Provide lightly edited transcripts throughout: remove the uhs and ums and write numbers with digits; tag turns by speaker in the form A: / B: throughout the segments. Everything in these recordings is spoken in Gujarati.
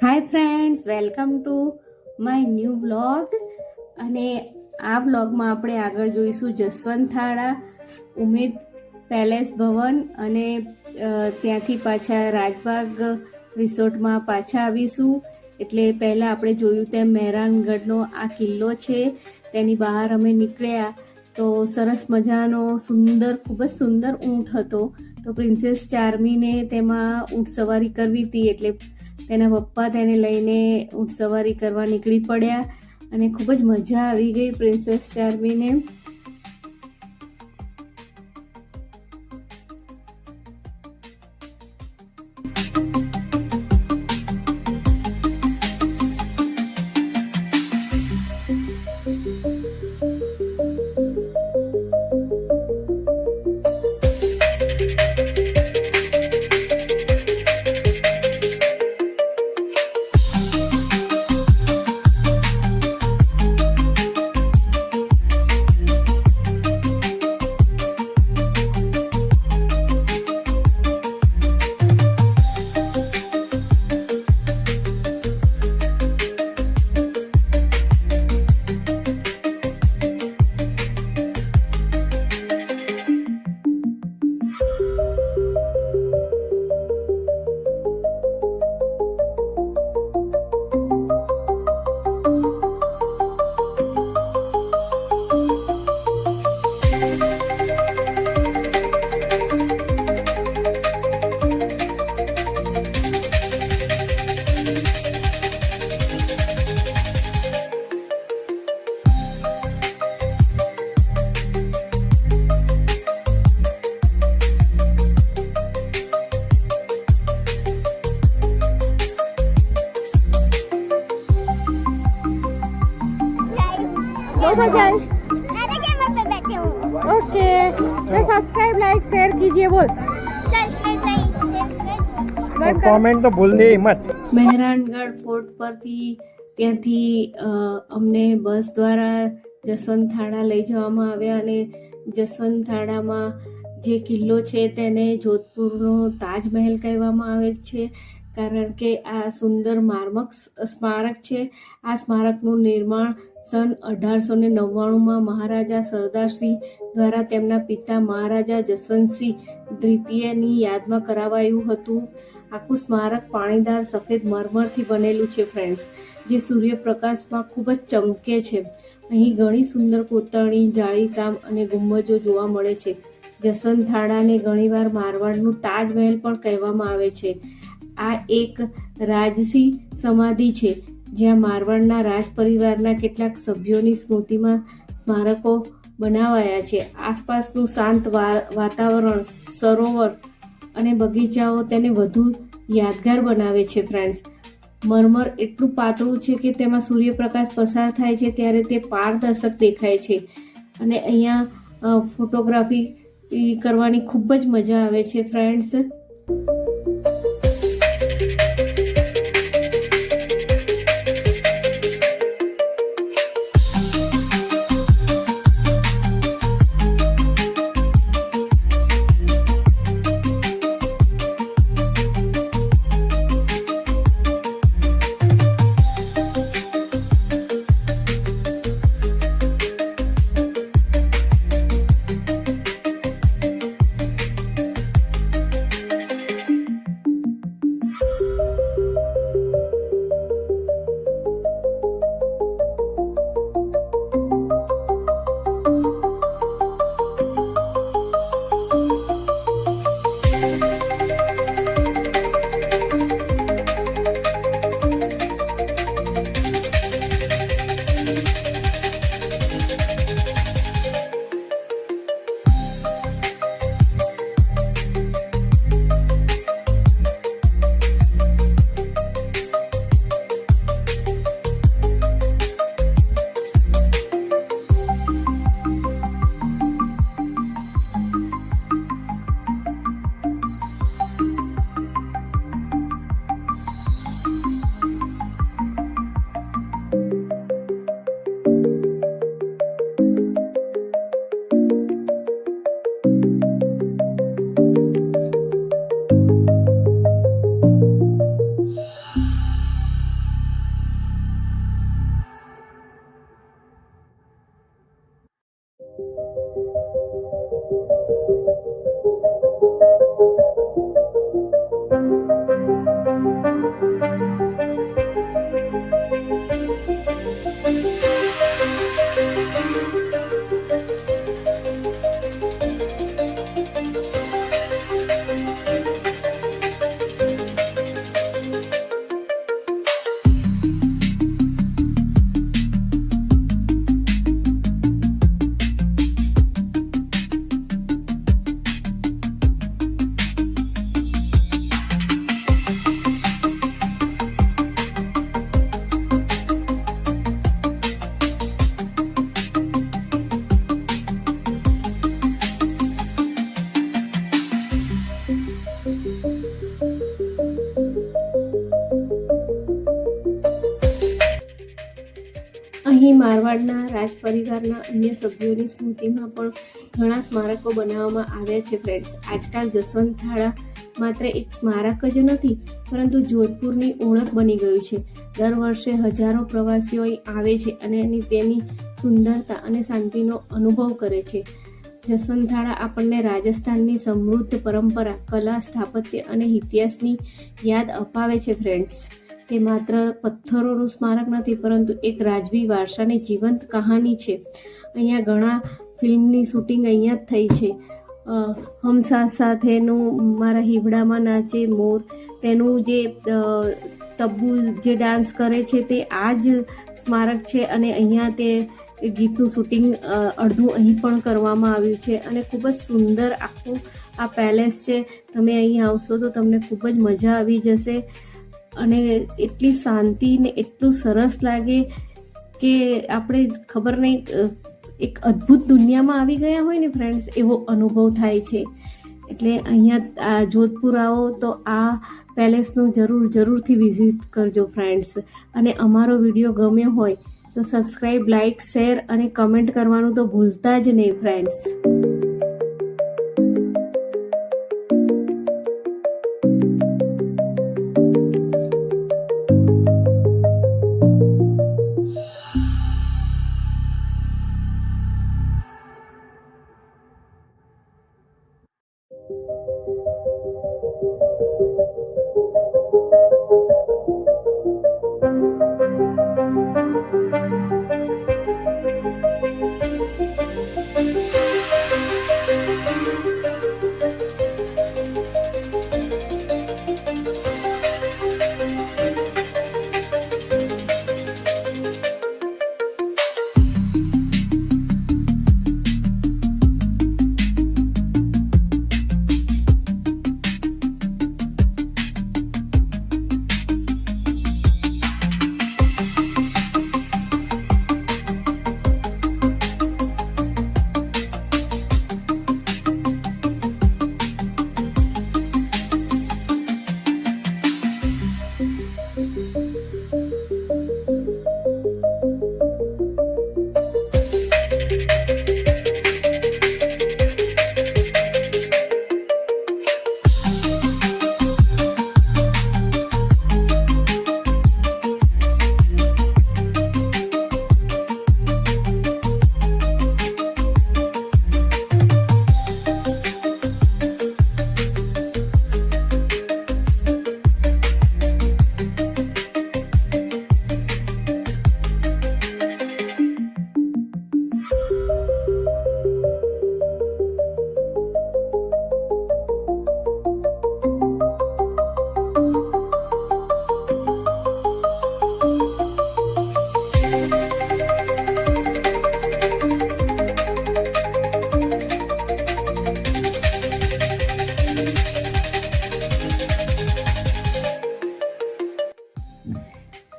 A: Hi friends, welcome to my new vlog. અને આ વ્લોગમાં આપણે આગળ જોઈશું જસવંતથાળા, ઉમેદ પેલેસ ભવન અને ત્યાંથી પાછા રાજબાગ રિસોર્ટમાં પાછા આવીશું. એટલે પહેલાં આપણે જોયું તેમ મહેરાનગઢનો આ કિલ્લો છે, તેની બહાર અમે નીકળ્યા તો સરસ મજાનો ખૂબ જ સુંદર ઊંટ હતો. તો પ્રિન્સેસ ચાર્મીને તેમાં ઊંટ સવારી કરવી હતી, એટલે તેના પપ્પા તેને લઈને ઊંટ સવારી કરવા નીકળી પડ્યા અને ખૂબ જ મજા આવી ગઈ પ્રિન્સેસ ચાર્મીને. ओके, तो सब्सक्राइब लाइक शेयर कीजिए. बोल
B: कमेंट तो भूलनी मत.
A: મહેરાનગઢ ફોર્ટ પરથી ત્યાંથી અમને બસ દ્વારા જસવંતથાળા લઈ જવામાં આવ્યા અને જસવંતથાળામાં જે કિલ્લો છે તેને જોધપુરનો તાજમહેલ કહેવામાં આવે છે, કારણ કે આ સુંદર માર્મક સ્મારક છે. આ સ્મારકનું નિર્માણ સન 1899માં મહારાજા સરદારસિંહ દ્વારા તેમના પિતા મહારાજા જસવંતસિંહ દ્વિતીયની યાદમાં કરાવાયું હતું. આખું સ્મારક પાણીદાર સફેદ મરમરથી બનેલું છે ફ્રેન્ડ્સ, જે સૂર્યપ્રકાશમાં ખૂબ જ ચમકે છે. અહીં ઘણી સુંદર કોતરણી, જાળીકામ અને ગુંબજો જોવા મળે છે. જસવંતથાળાને ઘણીવાર મારવાડનું તાજમહેલ પણ કહેવામાં આવે છે. આ એક રાજસી સમાધિ છે, જ્યાં મારવાડના રાજ પરિવારના કેટલાક સભ્યોની સ્મૃતિમાં સ્મારકો બનાવાયા છે. આસપાસનું શાંત વાતાવરણ, સરોવર અને બગીચાઓ તેને વધુ યાદગાર બનાવે છે ફ્રેન્ડ્સ. મરમર એટલું પાતળું છે કે તેમાં સૂર્યપ્રકાશ પસાર થાય છે ત્યારે તે પારદર્શક દેખાય છે અને અહીંયા ફોટોગ્રાફી કરવાની ખૂબ જ મજા આવે છે ફ્રેન્ડ્સ. અહીં મારવાડના રાજ પરિવારના અન્ય સભ્યોની સ્મૃતિમાં પણ ઘણા સ્મારકો બનાવવામાં આવ્યા છે ફ્રેન્ડ્સ. આજકાલ જસવંત થાળા માત્ર એક સ્મારક જ નથી, પરંતુ જોધપુરની ઓળખ બની ગયું છે. દર વર્ષે હજારો પ્રવાસીઓ અહીં આવે છે અને તેની સુંદરતા અને શાંતિનો અનુભવ કરે છે. જસવંત થાળા આપણને રાજસ્થાનની સમૃદ્ધ પરંપરા, કલા, સ્થાપત્ય અને ઇતિહાસની યાદ અપાવે છે ફ્રેન્ડ્સ. તે માત્ર પથ્થરોનું સ્મારક નથી, પરંતુ એક રાજવી વારસાની જીવંત કહાની છે. અહીંયા ઘણા ફિલ્મની શૂટિંગ અહીંયા જ થઈ છે. હમ સાથ સાથેનું મારા હીબડામાં નાચે મોર, તેનું જે તબ્બુ જે ડાન્સ કરે છે તે આ જ સ્મારક છે અને અહીંયા તે ગીતનું શૂટિંગ અડધું અહીં પણ કરવામાં આવ્યું છે અને ખૂબ જ સુંદર આખું આ પેલેસ છે. તમે અહીં આવશો તો તમને ખૂબ જ મજા આવી જશે અને એટલી શાંતિ ને એટલું સરસ લાગે કે આપણે ખબર નહીં એક અદ્ભુત દુનિયામાં આવી ગયા હોય ને ફ્રેન્ડ્સ, એવો અનુભવ થાય છે. એટલે અહીંયા જોધપુર આવો તો આ પેલેસનું જરૂરથી વિઝિટ કરજો ફ્રેન્ડ્સ. અને અમારો વિડીયો ગમ્યો હોય તો સબસ્ક્રાઈબ, લાઇક, શેર અને કમેન્ટ કરવાનું તો ભૂલતા જ નહીં ફ્રેન્ડ્સ.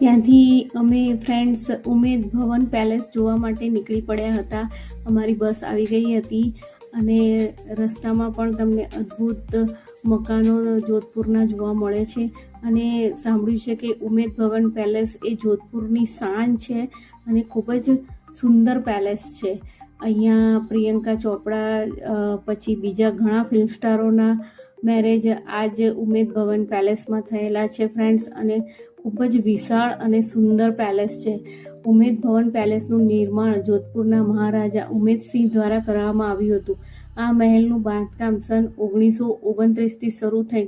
A: ત્યાંથી અમે ફ્રેન્ડ્સ ઉમેદ ભવન પેલેસ જોવા માટે નીકળી પડ્યા હતા. અમારી બસ આવી ગઈ હતી અને રસ્તામાં પણ તમને અદ્ભુત મકાનો જોધપુરના જોવા મળે છે. અને સાંભળ્યું છે કે ઉમેદ ભવન પેલેસ એ જોધપુરની શાન છે અને ખૂબ જ સુંદર પેલેસ છે. અહીંયા પ્રિયંકા ચોપડા પછી બીજા ઘણા ફિલ્મ સ્ટારોના મેરેજ આજ ઉમેદ ભવન પેલેસમાં થયેલા છે ફ્રેન્ડ્સ. અને ખૂબ જ વિશાળ અને સુંદર પેલેસ છે. ઉમેદ ભવન પેલેસનું નિર્માણ જોધપુરના મહારાજા ઉમેદસિંહ દ્વારા કરવામાં આવ્યું હતું. આ મહેલનું બાંધકામ સન 1929થી શરૂ થઈ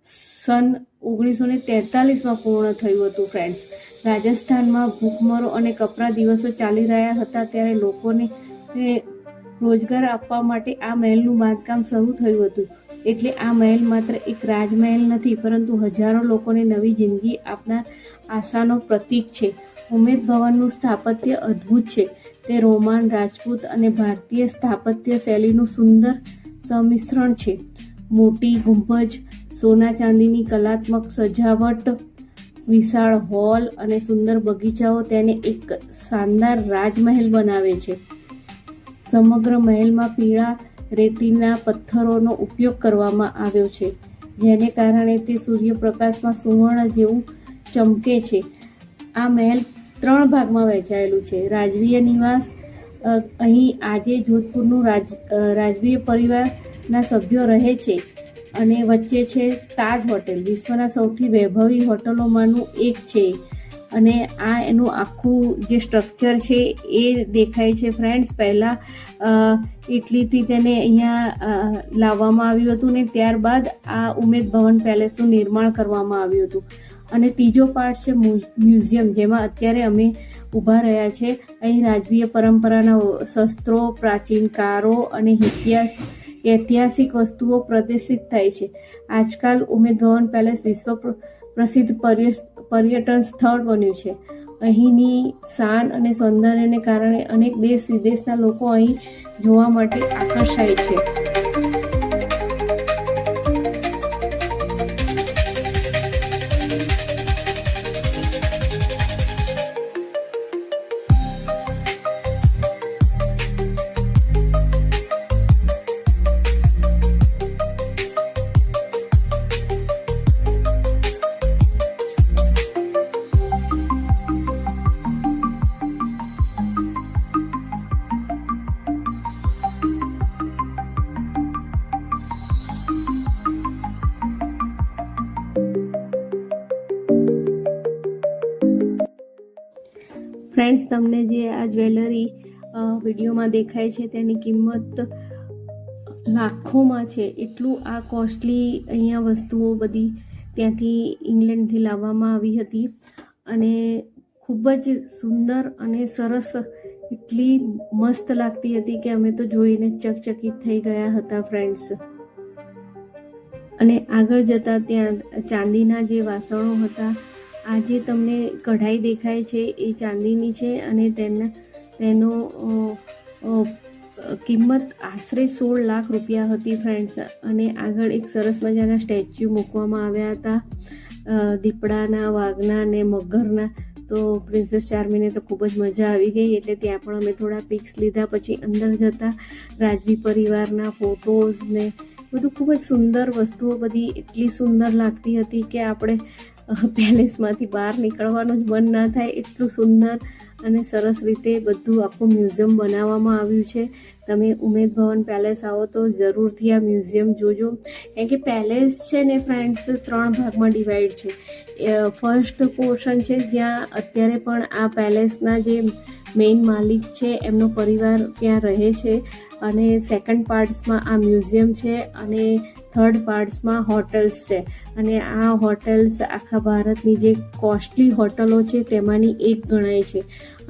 A: સન 1943માં પૂર્ણ થયું હતું ફ્રેન્ડ્સ. રાજસ્થાનમાં ભૂખમરો અને કપરા દિવસો ચાલી રહ્યા હતા ત્યારે લોકોને રોજગાર આપવા માટે આ મહેલનું બાંધકામ શરૂ થયું હતું. એટલે આ મહેલ માત્ર એક રાજમહેલ નથી, પરંતુ હજારો લોકોને નવી જિંદગી આપનાર આશાનો પ્રતીક છે. ઉમેદ ભવનનું સ્થાપત્ય અદ્ભુત છે. તે રોમાન, રાજપૂત અને ભારતીય સ્થાપત્ય શૈલીનું સુંદર સંમિશ્રણ છે. મોટી ગુંબજ, સોના ચાંદીની કલાત્મક સજાવટ, વિશાળ હોલ અને સુંદર બગીચાઓ તેને એક શાનદાર રાજમહેલ બનાવે છે. સમગ્ર મહેલમાં પીળા રેતીના પથ્થરોનો ઉપયોગ કરવામાં આવ્યો છે, જેને કારણે તે સૂર્યપ્રકાશમાં સુવર્ણ જેવું ચમકે છે. આ મહેલ 3 ભાગમાં વહેંચાયેલું છે. રાજવીય નિવાસ, અહીં આજે જોધપુરનું રાજવીય પરિવારના સભ્યો રહે છે. અને વચ્ચે છે તાજ હોટેલ, વિશ્વના સૌથી વૈભવી હોટલોમાંનું એક છે. અને આ એનું આખું જે સ્ટ્રક્ચર છે એ દેખાય છે ફ્રેન્ડ્સ. પહેલાં ઇટલીથી તેને અહીંયા લાવવામાં આવ્યું હતું ને ત્યારબાદ આ ઉમેદ ભવન પેલેસનું નિર્માણ કરવામાં આવ્યું હતું. અને ત્રીજો પાર્ટ છે મ્યુઝિયમ, જેમાં અત્યારે અમે ઊભા રહ્યા છે. અહીં રાજવીય પરંપરાના શસ્ત્રો, પ્રાચીન કારો અને ઐતિહાસિક વસ્તુઓ પ્રદર્શિત થાય છે. આજકાલ ઉમેદ ભવન પેલેસ વિશ્વ પ્રસિદ્ધ પર્યટન સ્થળ બન્યું છે. અહીંની શાન અને સૌંદર્યને કારણે અનેક દેશ વિદેશના લોકો અહીં જોવા માટે આકર્ષાય છે. ફ્રેન્ડ્સ, તમને જે આ જ્વેલરી વિડીયોમાં દેખાય છે તેની કિંમત લાખોમાં છે. એટલું આ કોસ્ટલી અહીંયા વસ્તુઓ બધી ત્યાંથી ઇંગ્લેન્ડથી લાવવામાં આવી હતી. અને ખૂબ જ સુંદર અને સરસ, એટલી મસ્ત લાગતી હતી કે અમે તો જોઈને ચકચકિત થઈ ગયા હતા ફ્રેન્ડ્સ. અને આગળ જતાં ત્યાં ચાંદીના જે વાસણો હતા, આ જે તમને કઢાઈ દેખાય છે એ ચાંદીની છે અને તેનો કિંમત આશરે 16 લાખ રૂપિયા હતી ફ્રેન્ડ્સ. અને આગળ એક સરસ મજાના સ્ટેચ્યુ મૂકવામાં આવ્યા હતા, દીપડાના, વાઘના ને મગરના. તો પ્રિન્સેસ ચાર્મીને તો ખૂબ જ મજા આવી ગઈ, એટલે ત્યાં પણ અમે થોડા પિક્સ લીધા. પછી અંદર જતાં રાજવી પરિવારના ફોટોઝ ને બધું ખૂબ જ સુંદર વસ્તુઓ, બધી એટલી સુંદર લાગતી હતી કે આપણે પેલેસમાંથી બહાર નીકળવાનું જ મન ના થાય. એટલું સુંદર અને સરસ રીતે બધું આખું મ્યુઝિયમ બનાવવામાં આવ્યું છે. તમે ઉમેદ ભવન પેલેસ આવો તો જરૂરથી આ મ્યુઝિયમ જોજો. કારણ કે પેલેસ છે ને ફ્રેન્ડ્સ 3 ભાગમાં ડિવાઈડ છે. ફર્સ્ટ પોર્શન છે જ્યાં અત્યારે પણ આ પેલેસના જે મેઇન માલિક છે એમનો પરિવાર ત્યાં રહે છે. અને સેકન્ડ પાર્ટ્સમાં આ મ્યુઝિયમ છે. અને થર્ડ પાર્ટ્સમાં હોટલ્સ છે. અને આ હોટલ્સ આખા ભારતની જે કોસ્ટલી હોટલો છે તેમાંની એક ગણાય છે.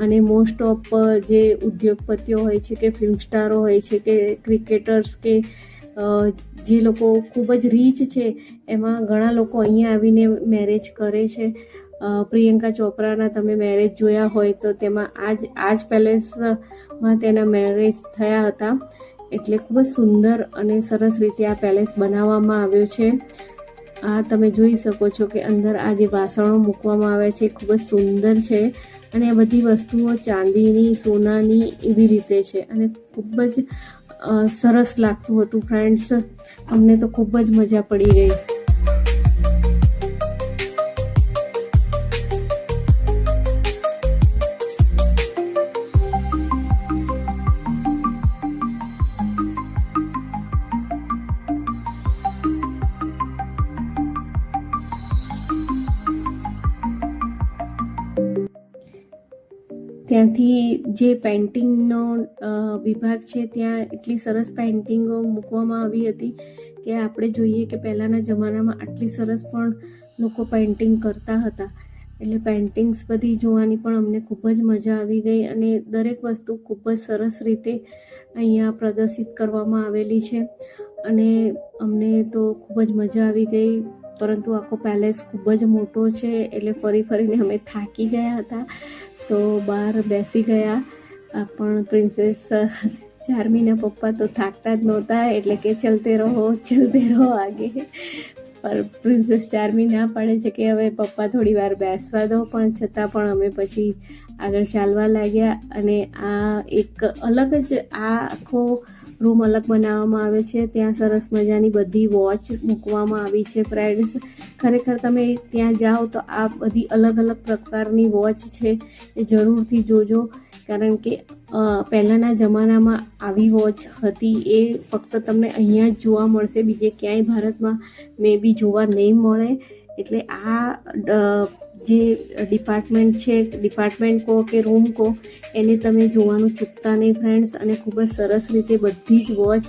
A: અને મોસ્ટ ઓફ જે ઉદ્યોગપતિઓ હોય છે કે ફિલ્મ સ્ટારો હોય છે કે ક્રિકેટર્સ કે જે લોકો ખૂબ જ રીચ છે, એમાં ઘણા લોકો અહીંયા આવીને મેરેજ કરે છે. પ્રિયંકા ચોપરાના તમે મેરેજ જોયા હોય તો તેમાં આ જ પેલેસમાં તેના મેરેજ થયા હતા. એટલે ખૂબ જ સુંદર અને સરસ રીતે આ પેલેસ બનાવવામાં આવ્યો છે. આ તમે જોઈ શકો છો કે અંદર આ જે વાસણો મૂકવામાં આવ્યા છે ખૂબ જ સુંદર છે. અને આ બધી વસ્તુઓ ચાંદીની, સોનાની એવી રીતે છે. અને ખૂબ જ સરસ લાગતું હતું ફ્રેન્ડ્સ. અમને તો ખૂબ જ મજા પડી ગઈ. ત્યાંથી જે પેઇન્ટિંગનો વિભાગ છે ત્યાં એટલી સરસ પેઇન્ટિંગો મૂકવામાં આવી હતી કે આપણે જોઈએ કે પહેલાંના જમાનામાં આટલી સરસ પણ લોકો પેઇન્ટિંગ કરતા હતા. એટલે પેઇન્ટિંગ્સ બધી જોવાની પણ અમને ખૂબ જ મજા આવી ગઈ. અને દરેક વસ્તુ ખૂબ જ સરસ રીતે અહીંયા પ્રદર્શિત કરવામાં આવેલી છે. અને અમને તો ખૂબ જ મજા આવી ગઈ. પરંતુ આખો પેલેસ ખૂબ જ મોટો છે એટલે ફરીને અમે થાકી ગયા હતા, તો બહાર બેસી ગયા. પણ પ્રિન્સેસ ચાર્મીના પપ્પા તો થાકતા જ નહોતા, એટલે કે ચલતે રહો આગે. પર પ્રિન્સેસ ચાર્મી ના પાડે છે કે હવે પપ્પા થોડી વાર બેસવા દો, પણ છતાં પણ અમે પછી આગળ ચાલવા લાગ્યા. અને આ એક અલગ જ આ આખો રૂમ અલગ બનાવવામાં આવ્યો છે. ત્યાં સરસ મજાની બધી વોચ મૂકવામાં આવી છે ફ્રેન્ડ્સ. ખરેખર તમે ત્યાં જાઓ તો આ બધી અલગ અલગ પ્રકારની વોચ છે એ જરૂરથી જોજો, કારણ કે પહેલાંના જમાનામાં આવી વોચ હતી એ ફક્ત તમને અહીંયા જ જોવા મળશે, બીજે ક્યાંય ભારતમાં મે બી જોવા નહીં મળે. એટલે આ જે ડિપાર્ટમેન્ટ છે, ડિપાર્ટમેન્ટ કહો કે રૂમ કહો, એને તમે જોવાનું ચૂકતા નહીં ફ્રેન્ડ્સ. અને ખૂબ જ સરસ રીતે બધી જ વોચ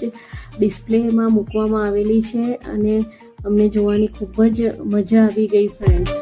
A: ડિસ્પ્લેમાં મૂકવામાં આવેલી છે અને અમને જોવાની ખૂબ જ મજા આવી ગઈ ફ્રેન્ડ્સ.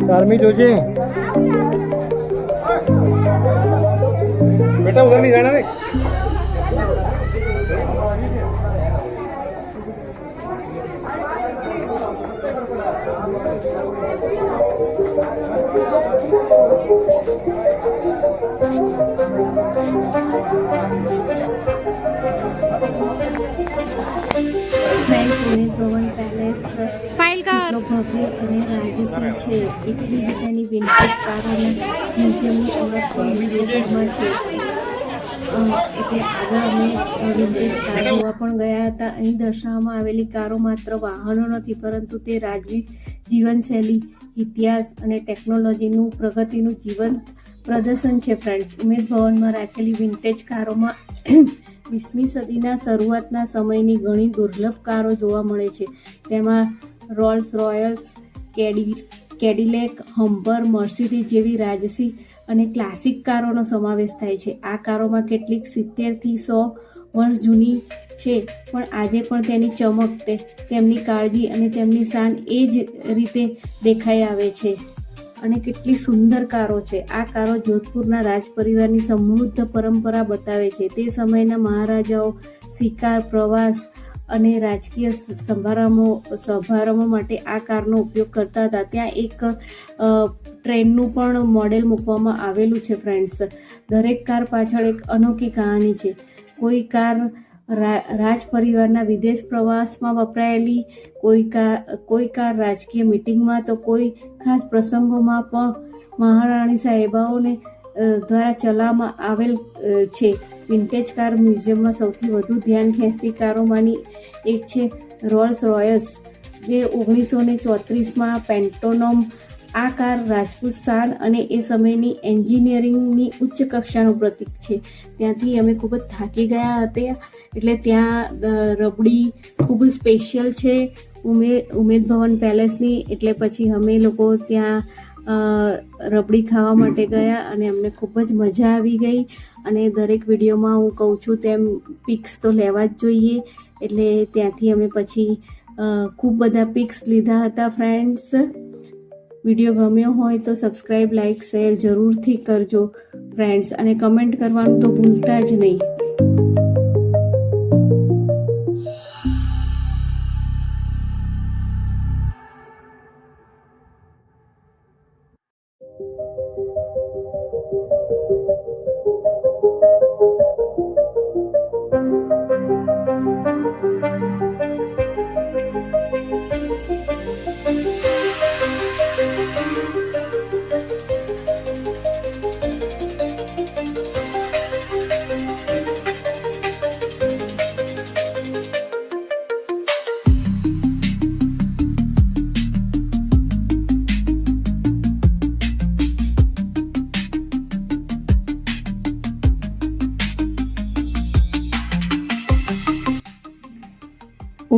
B: चार्मी जोजे बेटा उधर नहीं जाना रे.
A: ઉમેદ ભવન પેલેસ જેટલો ભવ્ય અને રાજસી છે એટલી જ તેની વિન્ટેજ કારોની મ્યુઝિયમની ઓળખ પણ વિશ્વભરમાં છે. એટલે આગળ અમે વિન્ટેજ કાર જોવા પણ ગયા હતા. અહીં દર્શાવવામાં આવેલી કારો માત્ર વાહનો નથી, પરંતુ તે રાજવી જીવનશૈલી, ઇતિહાસ અને ટેકનોલોજીનું પ્રગતિનું જીવંત પ્રદર્શન છે ફ્રેન્ડ્સ. ઉમેદ ભવનમાં રાખેલી વિન્ટેજ કારોમાં 20મી સદીના શરૂઆતના સમયની ઘણી દુર્લભ કારો જોવા મળે છે. તેમાં રોલ્સ રોયસ, કેડિલેક, હમ્બર, મર્સિડીઝ જેવી રાજસી અને ક્લાસિક કારોનો સમાવેશ થાય છે. આ કારોમાં કેટલીક 70થી 100 વર્ષ જૂની છે, પણ આજે પણ તેની ચમક, તેમની કાળજી અને તેમની શાન એ જ રીતે દેખાઈ આવે છે. અને કેટલી સુંદર કારો છે. આ કારો જોધપુરના રાજ પરિવારની સમૃદ્ધ પરંપરા બતાવે છે. તે સમયના મહારાજાઓ શિકાર, પ્રવાસ અને રાજકીય સમારંભો માટે આ કારનો ઉપયોગ કરતા હતા. ત્યાં એક ટ્રેનનું પણ મોડેલ મૂકવામાં આવેલું છે ફ્રેન્ડ્સ. દરેક કાર પાછળ એક અનોખી કહાની છે. કોઈ કાર રાજ પરિવારના વિદેશ પ્રવાસમાં વપરાયેલી, કોઈ કાર રાજકીય મિટિંગમાં, તો કોઈ ખાસ પ્રસંગોમાં પણ મહારાણી સાહેબાઓને દ્વારા ચલાવવામાં આવેલ છે. વિન્ટેજ કાર મ્યુઝિયમમાં સૌથી વધુ ધ્યાન ખેંચતી કારોમાંની એક છે રોલ્સ રોયસ, જે 1934માં પેન્ટોનમ. આ કાર રાજપૂત શાન અને એ સમયની એન્જિનિયરિંગની ઉચ્ચ કક્ષાનું પ્રતીક છે. ત્યાંથી અમે ખૂબ જ થાકી ગયા હતા, એટલે ત્યાં રબડી ખૂબ જ સ્પેશિયલ છે ઉમેદ ભવન પેલેસની. એટલે પછી અમે લોકો ત્યાં રબડી ખાવા માટે ગયા અને અમને ખૂબ જ મજા આવી ગઈ. અને દરેક વિડીયોમાં હું કહું છું તેમ પિક્સ તો લેવા જ જોઈએ, એટલે ત્યાંથી અમે પછી ખૂબ બધા પિક્સ લીધા હતા ફ્રેન્ડ્સ. વિડીયો ગમ્યો હોય તો સબસ્ક્રાઈબ, લાઈક, શેર જરૂરથી કરજો ફ્રેન્ડ્સ, અને કમેન્ટ કરવાનું તો ભૂલતા જ નહીં.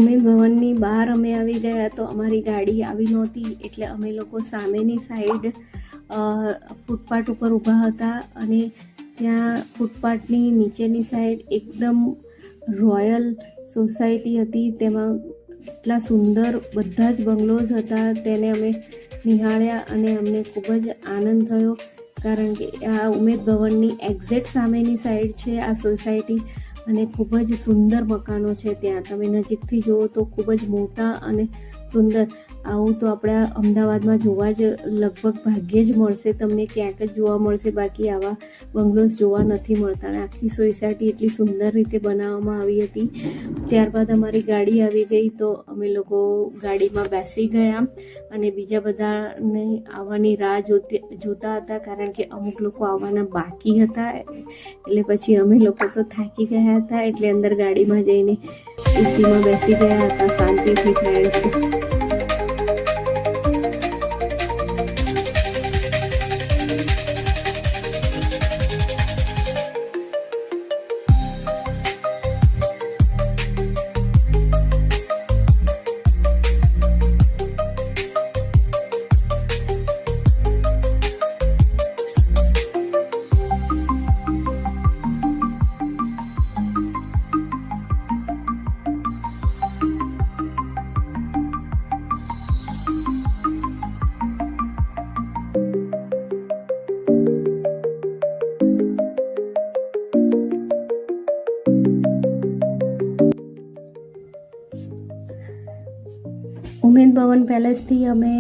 A: ઉમેદ ભવનની બહાર અમે આવી ગયા તો અમારી ગાડી આવી નહોતી, એટલે અમે લોકો સામેની સાઈડ ફૂટપાથ ઉપર ઊભા હતા અને ત્યાં ફૂટપાથની નીચેની સાઈડ એકદમ રોયલ સોસાયટી હતી. તેમાં એટલા સુંદર બધા જ બંગલોઝ હતા. તેને અમે નિહાળ્યા અને અમને ખૂબ જ આનંદ થયો, કારણ કે આ ઉમેદ ભવનની એક્ઝેક્ટ સામેની સાઈડ છે આ સોસાયટી અને ખૂબ જ સુંદર મકાનો છે. ત્યાં તમે નજીકથી જુઓ તો ખૂબ જ મોટા અને સુંદર. આવું તો આપણા અમદાવાદમાં જોવા જ લગભગ ભાગ્યે જ મળશે, તમને ક્યાંક જ જોવા મળશે, બાકી આવા બંગલોઝ જોવા નથી મળતા. અને આખી સોસાયટી એટલી સુંદર રીતે બનાવવામાં આવી હતી. ત્યારબાદ અમારી ગાડી આવી ગઈ તો અમે લોકો ગાડીમાં બેસી ગયા અને બીજા બધાને આવવાની રાહ જોતા હતા, કારણ કે અમુક લોકો આવવાના બાકી હતા. એટલે પછી અમે લોકો તો થાકી ગયા હતા, એટલે અંદર ગાડીમાં જઈને એસીમાં બેસી ગયા હતા શાંતિથી ફ્રેન્ડ્સ. ઉમેદ ભવન પેલેસથી અમે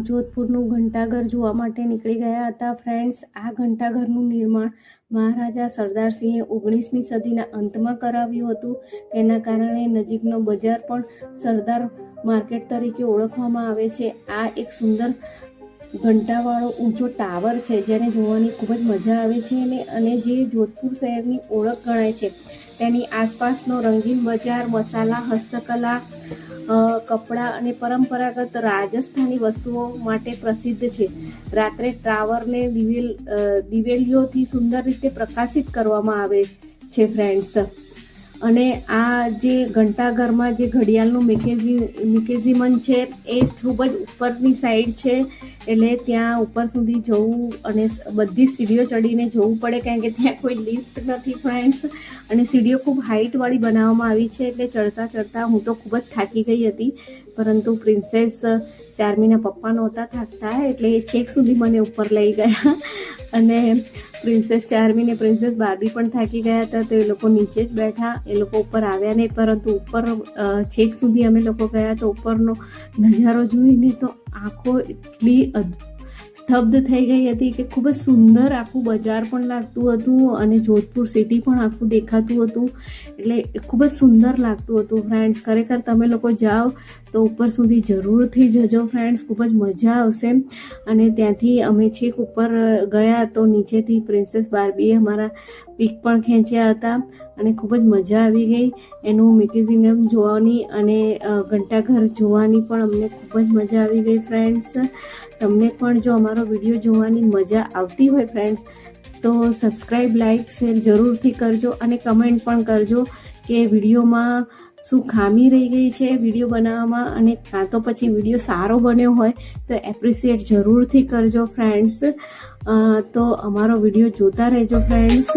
A: જોધપુરનું ઘંટાઘર જોવા માટે નીકળી ગયા હતા ફ્રેન્ડ્સ. આ ઘંટાઘરનું નિર્માણ મહારાજા સરદારસિંહે 19મી સદીના અંતમાં કરાવ્યું હતું. તેના કારણે નજીકનો બજાર પણ સરદાર માર્કેટ તરીકે ઓળખવામાં આવે છે. આ એક સુંદર ઘંટાવાળો ઊંચો ટાવર છે, જેને જોવાની ખૂબ જ મજા આવે છે અને જે જોધપુર શહેરની ઓળખ ગણાય છે. તેની આસપાસનો રંગીન બજાર મસાલા, હસ્તકલા, કપડાં અને પરંપરાગત રાજસ્થાની વસ્તુઓ માટે પ્રસિદ્ધ છે. રાત્રે ટાવરને દિવેલીઓથી સુંદર રીતે પ્રકાશિત કરવામાં આવે છે ફ્રેન્ડ્સ. અને આ જે ઘંટાઘરમાં જે ઘડિયાળનું મિકેઝિમન છે એ ખૂબ જ ઉપરની સાઈડ છે, એટલે ત્યાં ઉપર સુધી જવું અને બધી સીડીઓ ચડીને જવું પડે, કારણ કે ત્યાં કોઈ લિફ્ટ નથી ફ્રેન્ડ્સ. અને સીડીઓ ખૂબ હાઇટવાળી બનાવવામાં આવી છે, એટલે ચડતા ચડતા હું તો ખૂબ જ થાકી ગઈ હતી. પરંતુ પ્રિન્સેસ ચાર્મીના પપ્પા નહોતા થાકતા, એટલે એ છેક સુધી મને ઉપર લઈ ગયા. અને પ્રિન્સેસ ચાર્મી ને પ્રિન્સેસ બાર્બી પણ થાકી ગયા હતા, તો એ લોકો નીચે જ બેઠા. એ લોકો ઉપર આવ્યા નહીં, પરંતુ ઉપર છેક સુધી અમે લોકો ગયા તો ઉપરનો નજારો જોઈને તો આંખો એટલી સ્તબ્ધ થઈ ગઈ હતી કે ખૂબ જ સુંદર આખું બજાર પણ લાગતું હતું અને જોધપુર સિટી પણ આખું દેખાતું હતું. એટલે ખૂબ જ સુંદર લાગતું હતું ફ્રેન્ડ્સ. ખરેખર તમે લોકો જાઓ તો ઉપર સુધી જરૂરથી જજો ફ્રેન્ડ્સ, ખૂબ જ મજા આવશે. અને ત્યાંથી અમે છેક ઉપર ગયા તો નીચેથી પ્રિન્સેસ બાર્બીએ અમારા પિક પણ ખેંચ્યા હતા અને ખૂબ જ મજા આવી ગઈ એનું મિકેઝિયમ જોવાની અને ઘંટાઘર જોવાની પણ અમને ખૂબ જ મજા આવી ગઈ ફ્રેન્ડ્સ. તમને પણ જો અમારો વિડીયો જોવાની મજા આવતી હોય ફ્રેન્ડ્સ તો સબસ્ક્રાઈબ, લાઈક, શેર જરૂરથી કરજો અને કમેન્ટ પણ કરજો કે વિડીયોમાં શું ખામી રહી ગઈ છે વિડીયો બનાવવામાં, અને કાં તો પછી વિડીયો સારો બન્યો હોય તો એપ્રિશિએટ જરૂરથી કરજો ફ્રેન્ડ્સ. તો અમારો વિડીયો જોતા રહેજો ફ્રેન્ડ્સ.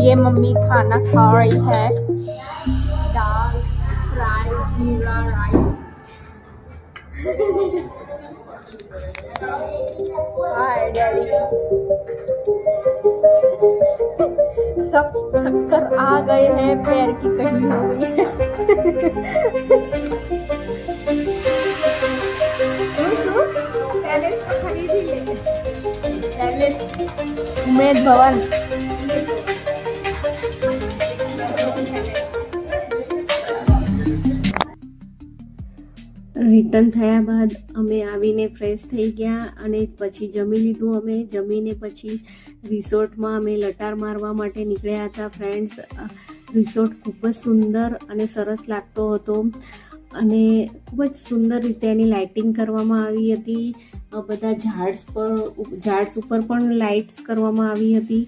C: ये मम्मी खाना खा रही है, दाल फ्राई जीरा राइस. हाय डैडी. सब थक कर आ गए हैं, पैर की कड़ी हो गई है. पैलेस तो खरीद ही लेंगे. पैलेस उमेद भवन.
A: રિટર્ન થયા બાદ અમે આવીને ફ્રેશ થઈ ગયા અને પછી જમી લીધું. અમે જમીને પછી રિસોર્ટમાં અમે લટાર મારવા માટે નીકળ્યા હતા ફ્રેન્ડ્સ. રિસોર્ટ ખૂબ જ સુંદર અને સરસ લાગતો હતો અને ખૂબ જ સુંદર રીતે એની લાઇટિંગ કરવામાં આવી હતી. બધા ઝાડ્સ ઉપર પણ લાઇટ્સ કરવામાં આવી હતી.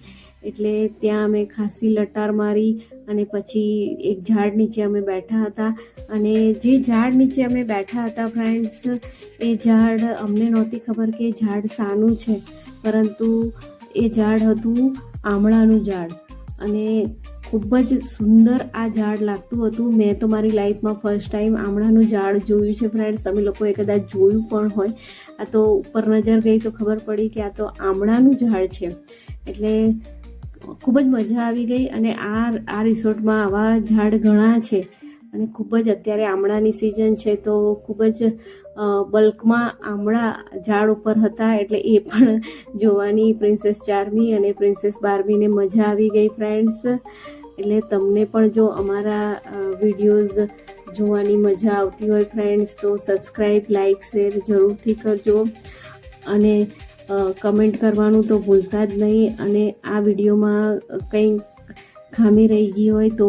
A: એટલે ત્યાં અમે ખાસી લટાર મારી અને પછી એક ઝાડ નીચે અમે બેઠા હતા. અને જે ઝાડ નીચે અમે બેઠા હતા ફ્રેન્ડ્સ, એ ઝાડ અમને નહોતી ખબર કે ઝાડ શાનું છે, પરંતુ એ ઝાડ હતું આમળાનું ઝાડ. અને ખૂબ જ સુંદર આ ઝાડ લાગતું હતું. મેં તો મારી લાઈફમાં ફર્સ્ટ ટાઈમ આમળાનું ઝાડ જોયું છે ફ્રેન્ડ્સ. તમે લોકોએ કદાચ જોયું પણ હોય. આ તો ઉપર નજર ગઈ તો ખબર પડી કે આ તો આમળાનું ઝાડ છે. એટલે ખૂબ જ મજા આવી ગઈ. અને આ રિસોર્ટમાં આવા ઝાડ ઘણા છે અને ખૂબ જ અત્યારે આમળાની સિઝન છે તો ખૂબ જ બલ્કમાં આમળા ઝાડ ઉપર હતા. એટલે એ પણ જોવાની પ્રિન્સેસ ચાર્મી અને પ્રિન્સેસ બાર્બીને મજા આવી ગઈ ફ્રેન્ડ્સ. એટલે તમને પણ જો અમારા વિડીયોઝ જોવાની મજા આવતી હોય ફ્રેન્ડ્સ તો સબસ્ક્રાઈબ, લાઈક, શેર જરૂરથી કરજો અને કમેન્ટ કરવાનું તો ભૂલતા જ નહીં. અને આ વિડીયોમાં કંઈ ખામી રહી ગઈ હોય તો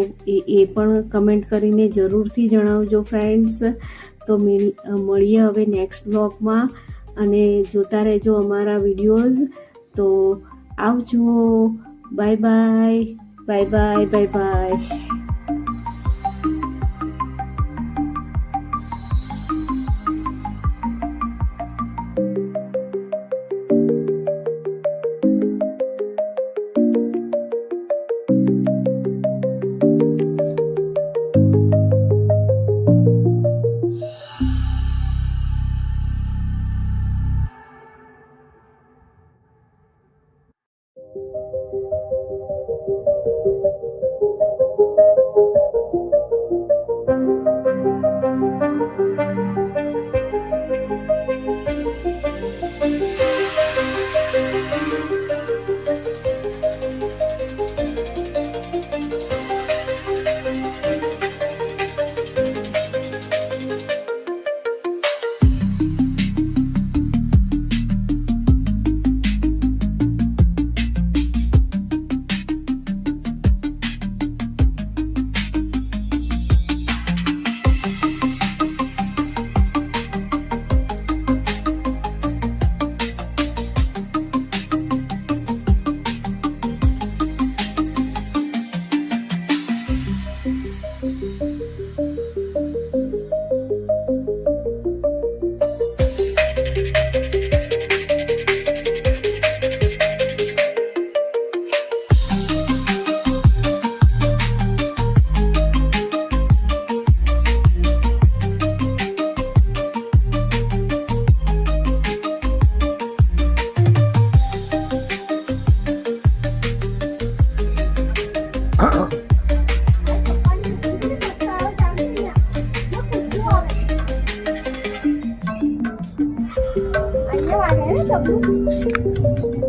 A: એ પણ કમેન્ટ કરીને જરૂરથી જણાવજો ફ્રેન્ડ્સ. તો મળીએ હવે નેક્સ્ટ બ્લોગમાં અને જોતા રહેજો અમારા વિડીયોઝ. તો આવજો. Bye bye bye bye bye bye.
C: અહીંયા વાગે ને સબનું